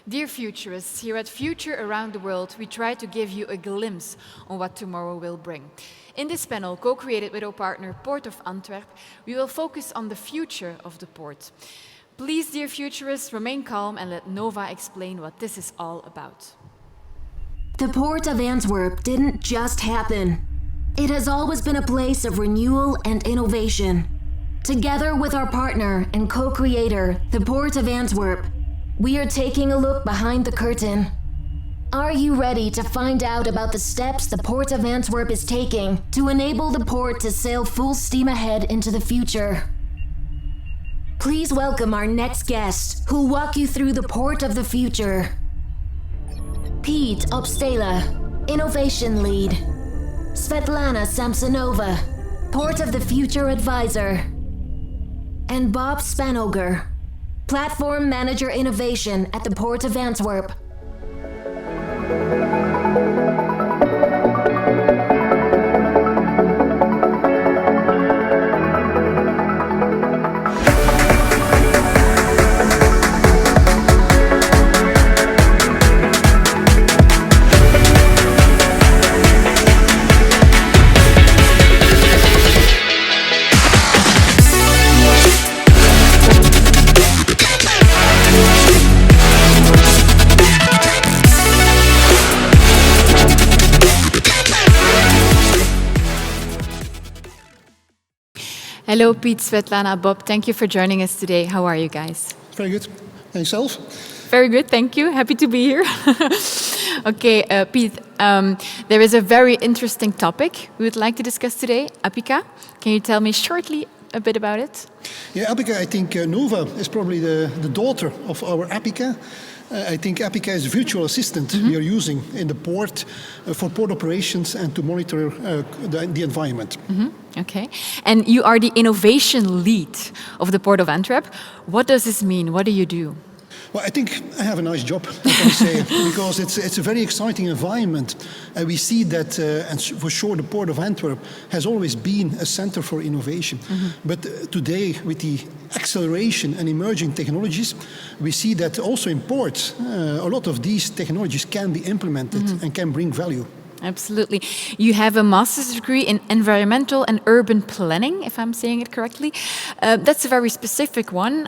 Dear futurists, here at Future Around the World, we try to give you a glimpse on what tomorrow will bring. In this panel, co-created with our partner Port of Antwerp, we will focus on the future of the port. Please, dear futurists, remain calm and let Nova explain what this is all about. The Port of Antwerp didn't just happen. It has always been a place of renewal and innovation. Together with our partner and co-creator, the Port of Antwerp, we are taking a look behind the curtain. Are you ready to find out about the steps the Port of Antwerp is taking to enable the port to sail full steam ahead into the future? Please welcome our next guest, who'll walk you through the Port of the Future. Piet Opstela, Innovation Lead. Svetlana Samsonova, Port of the Future Advisor. And Bob Spanoger, Platform Manager Innovation at the Port of Antwerp. Hello, Piet, Svetlana, Bob. Thank you for joining us today. How are you guys? Very good. And yourself? Very good, thank you. Happy to be here. Okay, Piet, there is a very interesting topic we would like to discuss today, Apica. Can you tell me shortly a bit about it? Yeah, Apica, I think Nova is probably the daughter of our Apica. I think Apica is a virtual assistant we are using in the port for port operations and to monitor the environment. Okay, and you are the innovation lead of the Port of Antwerp. What does this mean? What do you do? Well, I think I have a nice job, I can say, because it's a very exciting environment. And we see that, and for sure, the Port of Antwerp has always been a center for innovation. But today, with the acceleration and emerging technologies, we see that also in ports, a lot of these technologies can be implemented and can bring value. Absolutely. You have a master's degree in environmental and urban planning, if I'm saying it correctly. That's a very specific one.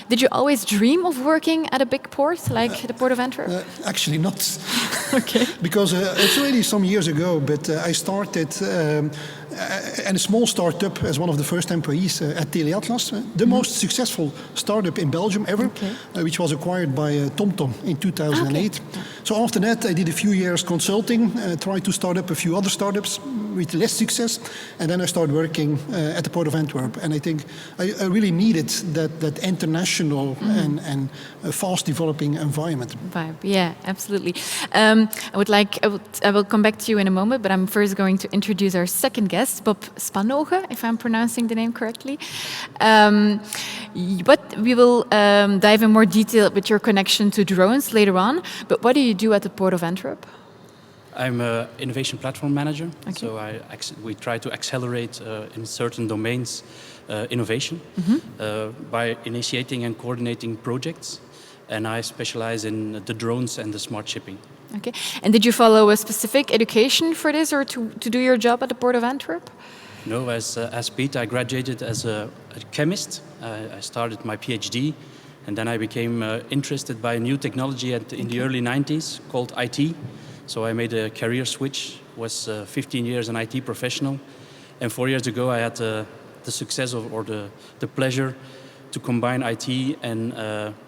Did you always dream of working at a big port like the Port of Antwerp? Actually not. Okay. Because it's already some years ago, but I started in a small startup as one of the first employees at Teleatlas, the most successful startup in Belgium ever, which was acquired by TomTom in 2008. Okay. So after that, I did a few years consulting, tried to start up a few other startups with less success, and then I started working at the Port of Antwerp. And I think I really needed that international and fast developing environment. Vibe, yeah, absolutely. I will come back to you in a moment, but I'm first going to introduce our second guest, Bob Spanoger, if I'm pronouncing the name correctly. But we will dive in more detail with your connection to drones later on. But what do you do at the Port of Antwerp? I'm an innovation platform manager, so we try to accelerate in certain domains innovation by initiating and coordinating projects, and I specialize in the drones and the smart shipping. Okay, and did you follow a specific education for this or to do your job at the Port of Antwerp? No, as Piet, I graduated as a chemist. I started my PhD, and then I became interested by a new technology in the early 90s called IT. So I made a career switch, was 15 years an IT professional, and 4 years ago I had the success or the pleasure to combine IT and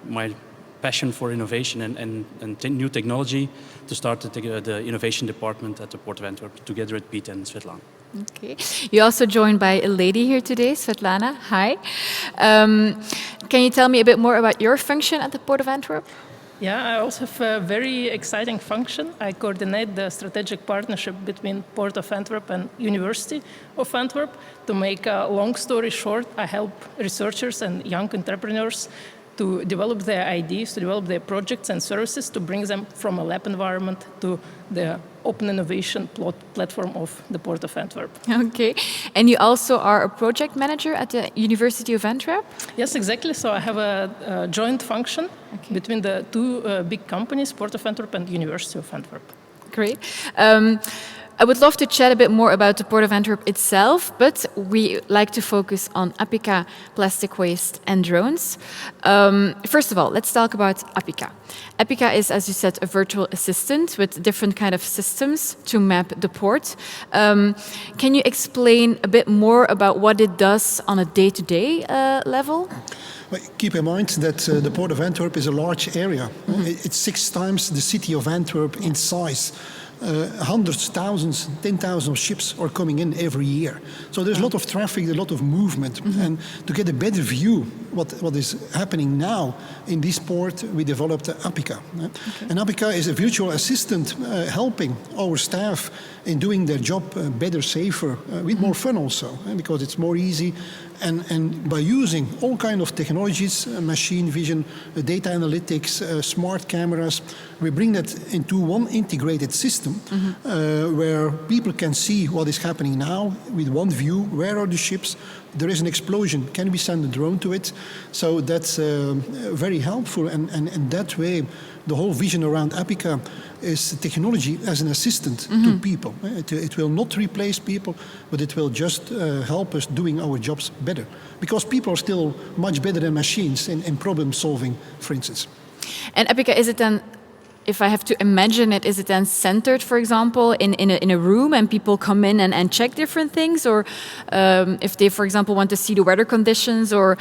my passion for innovation and new technology to start the innovation department at the Port of Antwerp together with Piet and Svetlana. Okay. You're also joined by a lady here today, Svetlana. Hi. Can you tell me a bit more about your function at the Port of Antwerp? Yeah, I also have a very exciting function. I coordinate the strategic partnership between Port of Antwerp and University of Antwerp. To make a long story short, I help researchers and young entrepreneurs to develop their ideas, to develop their projects and services, to bring them from a lab environment to the open innovation platform of the Port of Antwerp. Okay. And you also are a project manager at the University of Antwerp? Yes, exactly. So I have a joint function between the two big companies, Port of Antwerp and University of Antwerp. Great. I would love to chat a bit more about the Port of Antwerp itself, but we like to focus on Apika, plastic waste, and drones. First of all, let's talk about Apika. Apika is, as you said, a virtual assistant with different kind of systems to map the port. Can you explain a bit more about what it does on a day-to-day level? Well, keep in mind that the Port of Antwerp is a large area. It's 6 times the city of Antwerp in size. Hundreds, thousands, 10,000 ships are coming in every year. So there's a lot of traffic, a lot of movement. And to get a better view what is happening now in this port, we developed Apika. And Apika is a virtual assistant helping our staff in doing their job better, safer, with more fun also, because it's more easy. And by using all kind of technologies, machine vision, data analytics, smart cameras, we bring that into one integrated system where people can see what is happening now with one view. Where are the ships? There is an explosion. Can we send a drone to it? So that's very helpful. And that way, the whole vision around Apika is technology as an assistant to people. It will not replace people, but it will just help us doing our jobs better. Because people are still much better than machines in problem solving, for instance. And Apika, is it then, if I have to imagine it, is it then centered, for example, in a room and people come in and check different things? Or if they, for example, want to see the weather conditions or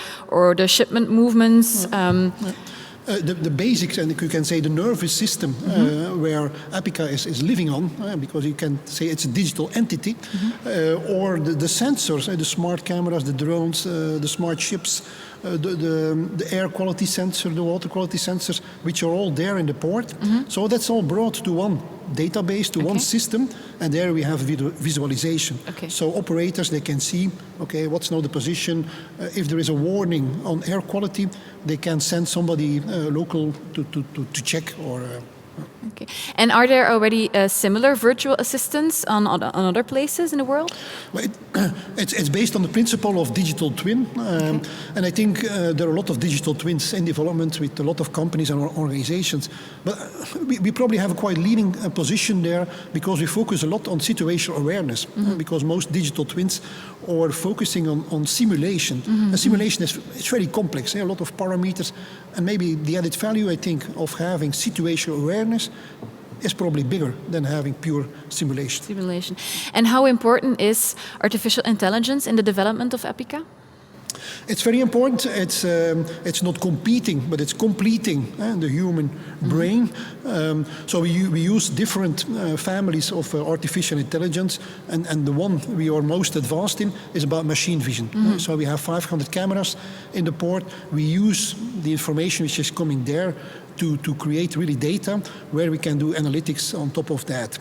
the shipment movements? The basics, and you can say the nervous system where Apika is living on, because you can say it's a digital entity, or the sensors, the smart cameras, the drones, the smart ships, the air quality sensor, the water quality sensors, which are all there in the port. So that's all brought to one database, to one system, and there we have visualization. So operators, they can see, what's now the position. If there is a warning on air quality, they can send somebody local to check or... Okay. And are there already similar virtual assistants on other places in the world? Well, it's based on the principle of digital twin. And I think there are a lot of digital twins in development with a lot of companies and organizations. But we probably have a quite leading position there because we focus a lot on situational awareness. Because most digital twins are focusing on simulation. And simulation is very complex, a lot of parameters. And maybe the added value, I think, of having situational awareness is probably bigger than having pure simulation. And how important is artificial intelligence in the development of Apika? It's very important. It's not competing, but it's completing the human brain. So we use different families of artificial intelligence, and the one we are most advanced in is about machine vision. So we have 500 cameras in the port. We use the information which is coming there to create really data where we can do analytics on top of that.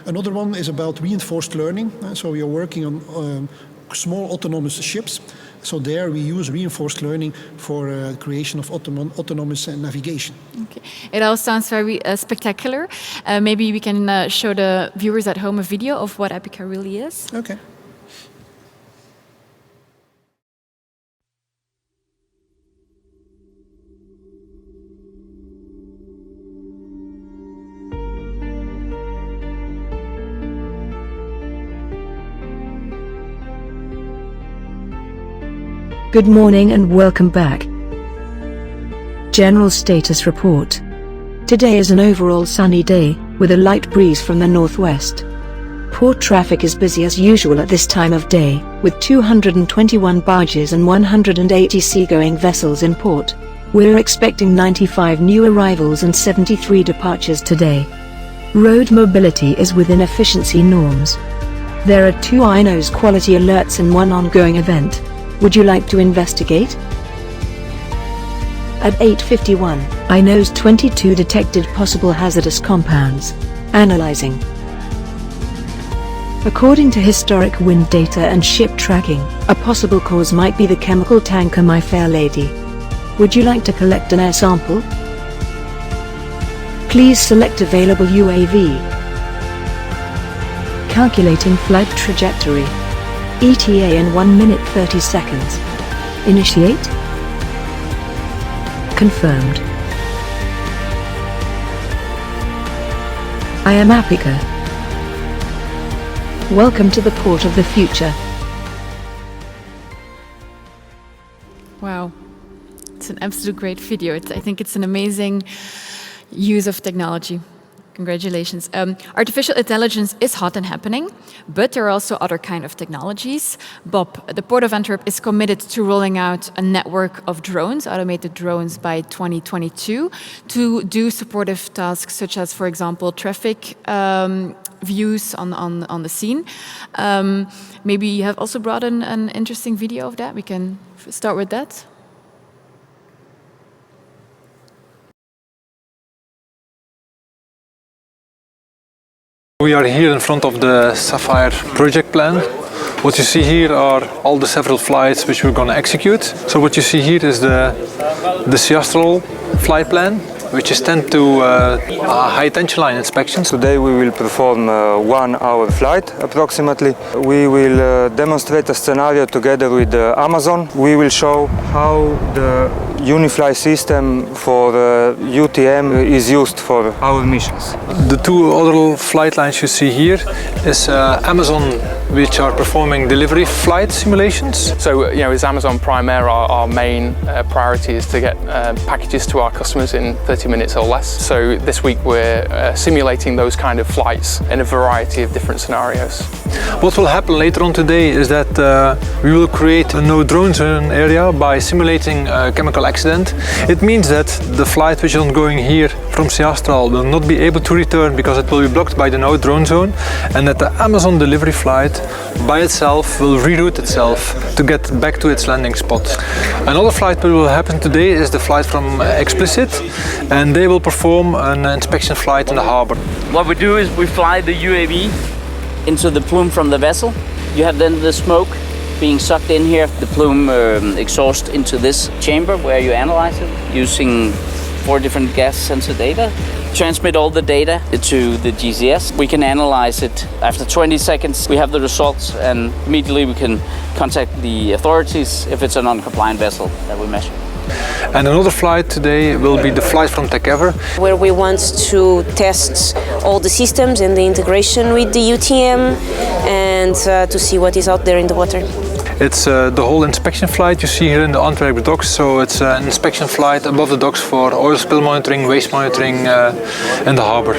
Another one is about reinforced learning. So we are working on small autonomous ships. So there we use reinforced learning for creation of autonomous navigation. Okay. It all sounds very spectacular. Maybe we can show the viewers at home a video of what Apika really is. Okay. Good morning and welcome back. General status report. Today is an overall sunny day, with a light breeze from the northwest. Port traffic is busy as usual at this time of day, with 221 barges and 180 seagoing vessels in port. We're expecting 95 new arrivals and 73 departures today. Road mobility is within efficiency norms. There are 2 INOS quality alerts and 1 ongoing event. Would you like to investigate? At 8:51, INOS 22 detected possible hazardous compounds. Analyzing. According to historic wind data and ship tracking, a possible cause might be the chemical tanker My Fair Lady. Would you like to collect an air sample? Please select available UAV. Calculating flight trajectory. ETA in 1 minute 30 seconds. Initiate. Confirmed. I am Apika. Welcome to the port of the future. Wow, it's an absolute great video. I think it's an amazing use of technology. Congratulations. Artificial intelligence is hot and happening, but there are also other kind of technologies. Bob, the Port of Antwerp is committed to rolling out a network of drones, automated drones, by 2022 to do supportive tasks such as, for example, traffic views on the scene. Maybe you have also brought an interesting video of that. We can start with that. We are here in front of the Sapphire project plan. What you see here are all the several flights which we're going to execute. So what you see here is the Siastral flight plan, which is tend to high tension line inspections. Today we will perform a 1 hour flight approximately. We will demonstrate a scenario together with Amazon. We will show how the Unifly system for UTM is used for our missions. The two other flight lines you see here is Amazon, which are performing delivery flight simulations. So, as Amazon Prime Air, our main priority is to get packages to our customers in 30 minutes or less. So this week we're simulating those kind of flights in a variety of different scenarios. What will happen later on today is that we will create a no drone zone area by simulating a chemical accident. It means that the flight which is ongoing here from Siastral will not be able to return because it will be blocked by the no drone zone, and that the Amazon delivery flight by itself will reroute itself to get back to its landing spot. Another flight that will happen today is the flight from Explicit, and they will perform an inspection flight in the harbor. What we do is we fly the UAV into the plume from the vessel. You have then the smoke being sucked in here, the plume exhaust into this chamber where you analyze it using 4 different gas sensor data. Transmit all the data to the GCS. We can analyze it. After 20 seconds we have the results, and immediately we can contact the authorities if it's a non-compliant vessel that we measure. And another flight today will be the flight from TechEver, where we want to test all the systems and the integration with the UTM and to see what is out there in the water. It's the whole inspection flight you see here in the Antwerp docks. So it's an inspection flight above the docks for oil spill monitoring, waste monitoring in the harbor.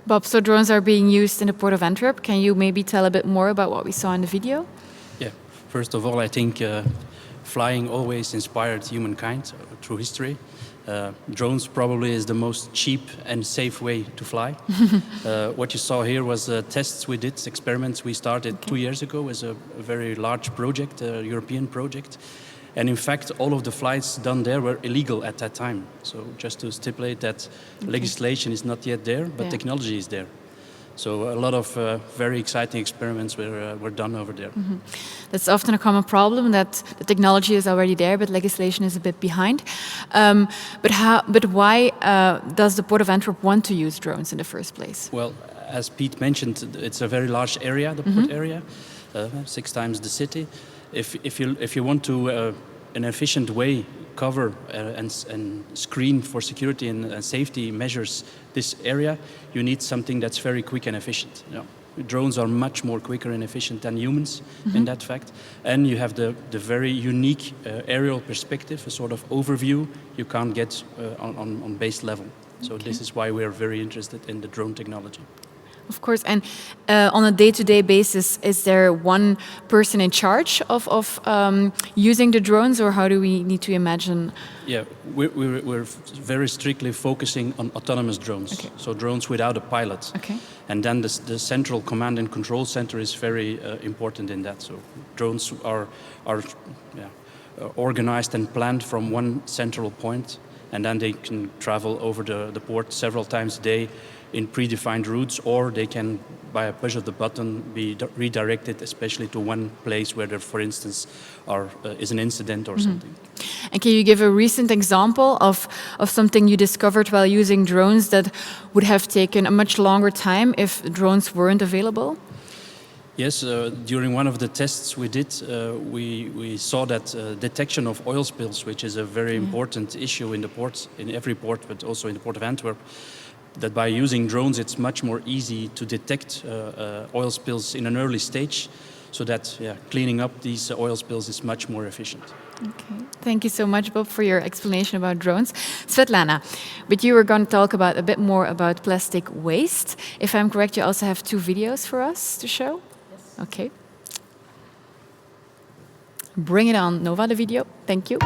Bob, so drones are being used in the Port of Antwerp. Can you maybe tell a bit more about what we saw in the video? Yeah, first of all, I think flying always inspired humankind through history. Drones probably is the most cheap and safe way to fly. What you saw here was tests we did, experiments we started 2 years ago as a very large project, a European project. And in fact, all of the flights done there were illegal at that time. So just to stipulate that legislation is not yet there, but technology is there. So a lot of very exciting experiments were done over there. That's often a common problem, that the technology is already there, but legislation is a bit behind. But why does the Port of Antwerp want to use drones in the first place? Well, as Pete mentioned, it's a very large area, the port area, 6 times the city. If you want to, in an efficient way, cover and screen for security and safety measures this area, you need something that's very quick and efficient. Drones are much more quicker and efficient than humans in that fact. And you have the very unique aerial perspective, a sort of overview you can't get on base level. So this is why we're very interested in the drone technology. Of course, and on a day-to-day basis, is there one person in charge of using the drones, or how do we need to imagine? Yeah, we're very strictly focusing on autonomous drones, so drones without a pilot. And then the central command and control center is very important in that. So drones are organized and planned from one central point, and then they can travel over the port several times a day, in predefined routes, or they can, by a push of the button, be redirected, especially to one place where there, for instance, is an incident or something. And can you give a recent example of something you discovered while using drones that would have taken a much longer time if drones weren't available? Yes, during one of the tests we did, we saw that detection of oil spills, which is a very important issue in the ports, in every port, but also in the port of Antwerp, that by using drones it's much more easy to detect oil spills in an early stage, so that cleaning up these oil spills is much more efficient. Okay. Thank you so much, Bob, for your explanation about drones. Svetlana, but you were going to talk a bit more about plastic waste. If I'm correct, you also have 2 videos for us to show? Yes. Okay. Bring it on, Nova, the video. Thank you.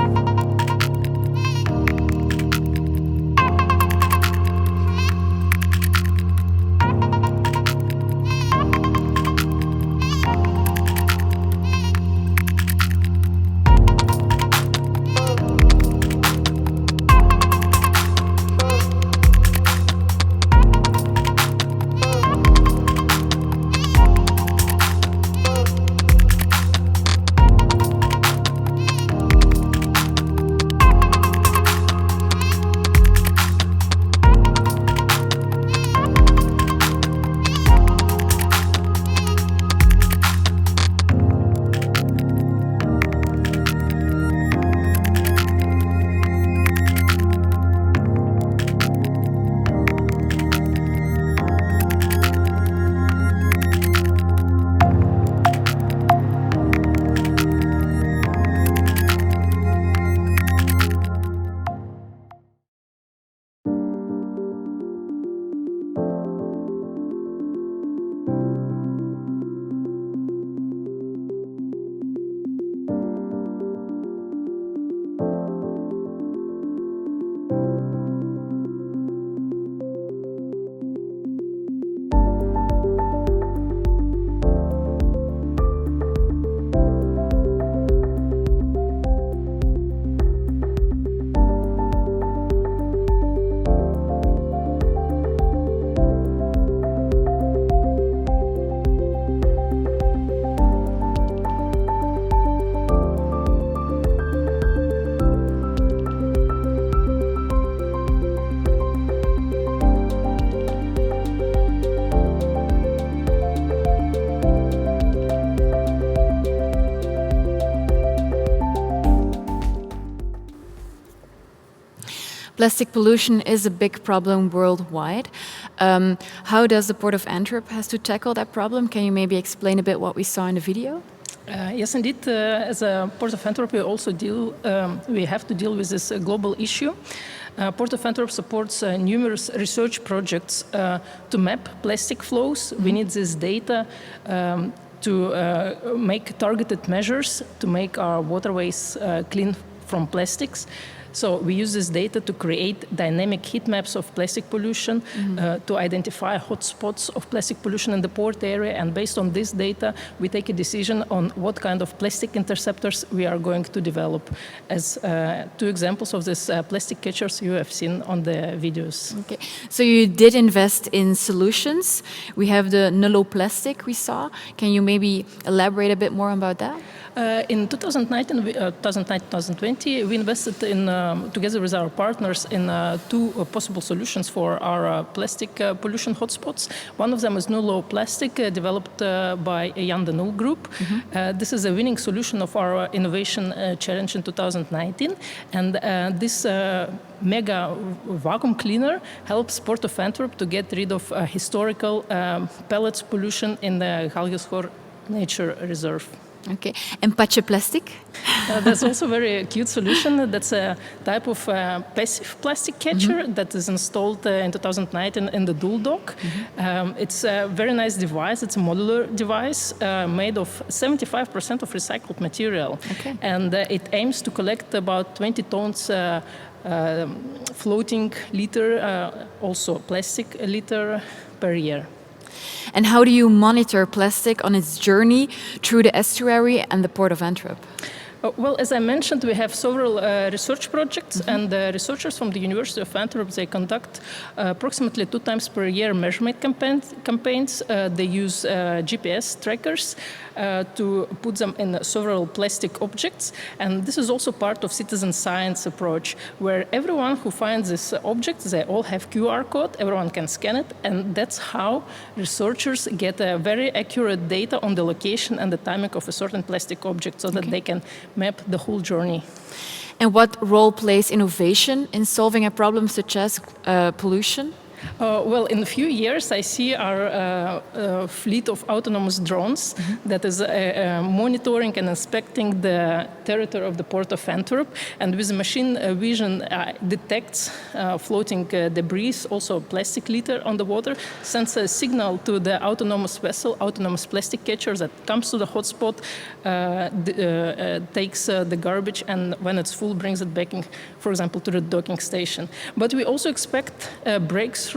Plastic pollution is a big problem worldwide. How does the Port of Antwerp has to tackle that problem? Can you maybe explain a bit what we saw in the video? Yes, indeed. As a Port of Antwerp, we have to deal with this global issue. Port of Antwerp supports numerous research projects to map plastic flows. We need this data to make targeted measures to make our waterways clean from plastics. So we use this data to create dynamic heat maps of plastic pollution, to identify hotspots of plastic pollution in the port area, and based on this data, we take a decision on what kind of plastic interceptors we are going to develop. As 2 examples of these plastic catchers you have seen on the videos. Okay, so you did invest in solutions. We have the Nullo plastic we saw. Can you maybe elaborate a bit more about that? In 2019-2020, we invested in, together with our partners, in 2 possible solutions for our plastic pollution hotspots. One of them is Nullo plastic, developed by Jan de Nul Group. This is a winning solution of our innovation challenge in 2019, and this mega vacuum cleaner helps Port of Antwerp to get rid of historical pellets pollution in the Galgenschor Nature Reserve. Okay, and Patje plastic? That's also a very cute solution. That's a type of passive plastic catcher that is installed in 2019 in the Doel dock. It's a very nice device. It's a modular device made of 75% of recycled material. Okay. And it aims to collect about 20 tons floating litter, also plastic litter per year. And how do you monitor plastic on its journey through the estuary and the Port of Antwerp? Well, as I mentioned, we have several research projects, and the researchers from the University of Antwerp, they conduct approximately 2 times per year measurement campaigns. They use GPS trackers to put them in several plastic objects, and this is also part of citizen science approach, where everyone who finds this object, they all have QR code, everyone can scan it, and that's how researchers get a very accurate data on the location and the timing of a certain plastic object, so that they can map the whole journey. And what role plays innovation in solving a problem such as pollution? Well, in a few years, I see our fleet of autonomous drones that is monitoring and inspecting the territory of the port of Antwerp, and with machine vision detects floating debris, also plastic litter on the water, sends a signal to the autonomous vessel, autonomous plastic catcher that comes to the hotspot, takes the garbage, and when it's full, brings it back, for example, to the docking station. But we also expect breakthrough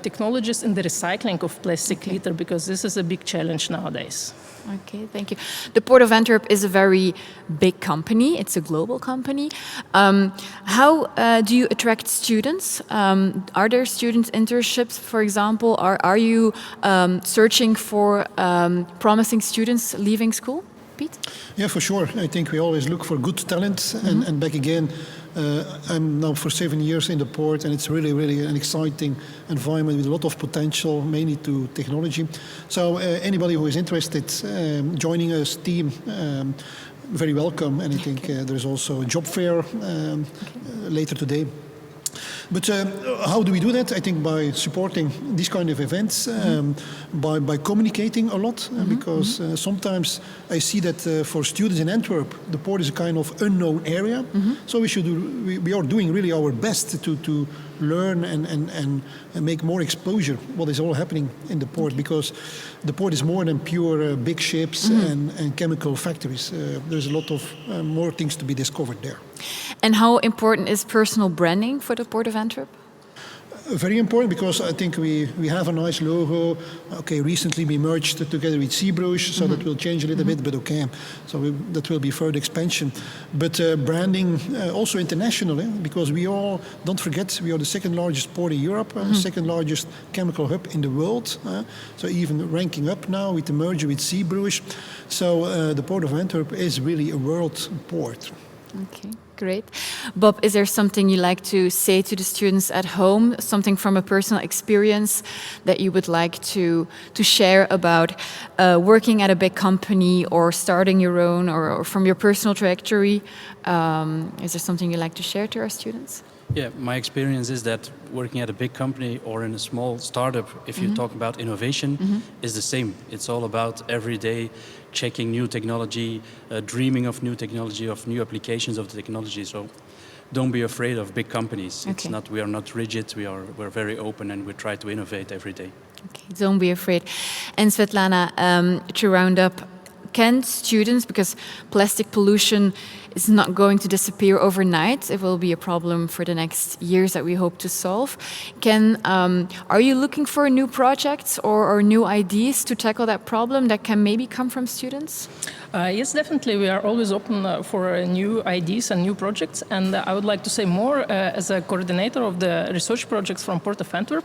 technologies in the recycling of plastic litter, because this is a big challenge nowadays. Okay, thank you. The Port of Antwerp is a very big company. It's a global company. How do you attract students? Are there student internships, for example? Are you searching for promising students leaving school? Piet? Yeah, for sure. I think we always look for good talent. And back again, I'm now for 7 years in the port, and it's really, really an exciting environment with a lot of potential, mainly to technology. So anybody who is interested joining us team, very welcome. And I think there's also a job fair later today. But how do we do that? I think by supporting these kind of events, by communicating a lot, because sometimes I see that for students in Antwerp, the port is a kind of unknown area. So we are doing really our best to learn and make more exposure what is all happening in the port, because the port is more than pure big ships and chemical factories. There's a lot of more things to be discovered there. And how important is personal branding for the Port of Antwerp? Very important, because I think we have a nice logo. Okay, recently we merged together with Zeebrush, so that will change a little bit, but okay. So that will be further expansion. But branding also international, because we all, don't forget, we are the second largest port in Europe, second largest chemical hub in the world. So even ranking up now with the merger with Zeebrush. So the Port of Antwerp is really a world port. Okay, great. Bob, is there something you like to say to the students at home, something from a personal experience that you would like to share about working at a big company or starting your own, or from your personal trajectory? Is there something you like to share to our students? Yeah, my experience is that working at a big company or in a small startup, if you talk about innovation, is the same. It's all about every day checking new technology, dreaming of new technology, of new applications of the technology. So don't be afraid of big companies. It's not, we are not rigid, we're very open, and we try to innovate every day. Okay, don't be afraid. And Svetlana, to round up, can students, because plastic pollution is not going to disappear overnight, it will be a problem for the next years that we hope to solve. Are you looking for new projects or new ideas to tackle that problem that can maybe come from students? Yes, definitely. We are always open for new ideas and new projects. And I would like to say more, as a coordinator of the research projects from Port of Antwerp,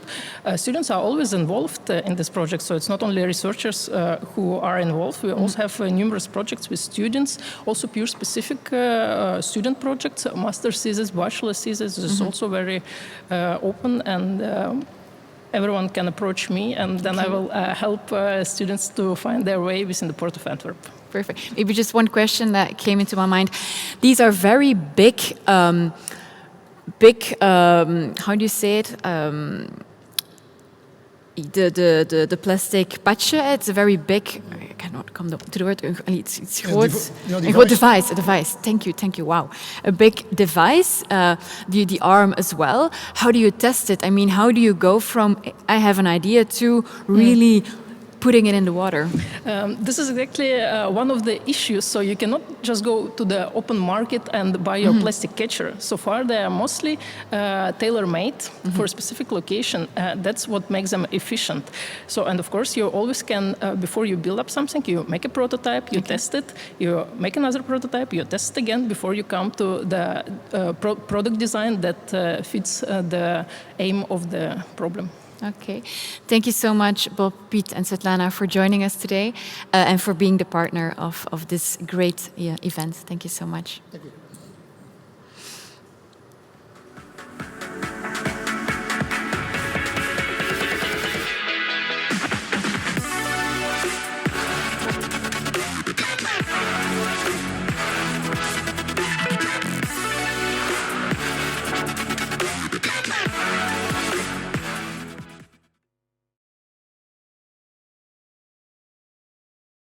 students are always involved in this project. So it's not only researchers who are involved. We also have numerous projects with students, also pure specific student projects, master thesis, bachelor thesis. This is also very open, and everyone can approach me, and then I will help students to find their way within the Port of Antwerp. Perfect. Maybe just one question that came into my mind. These are very big, how do you say it? The plastic patje, it's a very big, I cannot come to the word, it's groot. Een groot device, a device. Thank you, wow. A big device, the arm as well. How do you test it? I mean, how do you go from, I have an idea, to really putting it in the water? This is exactly one of the issues. So you cannot just go to the open market and buy your plastic catcher. So far, they are mostly tailor-made for a specific location. That's what makes them efficient. So, and of course, you always can, before you build up something, you make a prototype, you test it, you make another prototype, you test it again before you come to the product design that fits the aim of the problem. Okay. Thank you so much, Bob, Piet, and Svetlana, for joining us today and for being the partner of this great event. Thank you so much. Thank you.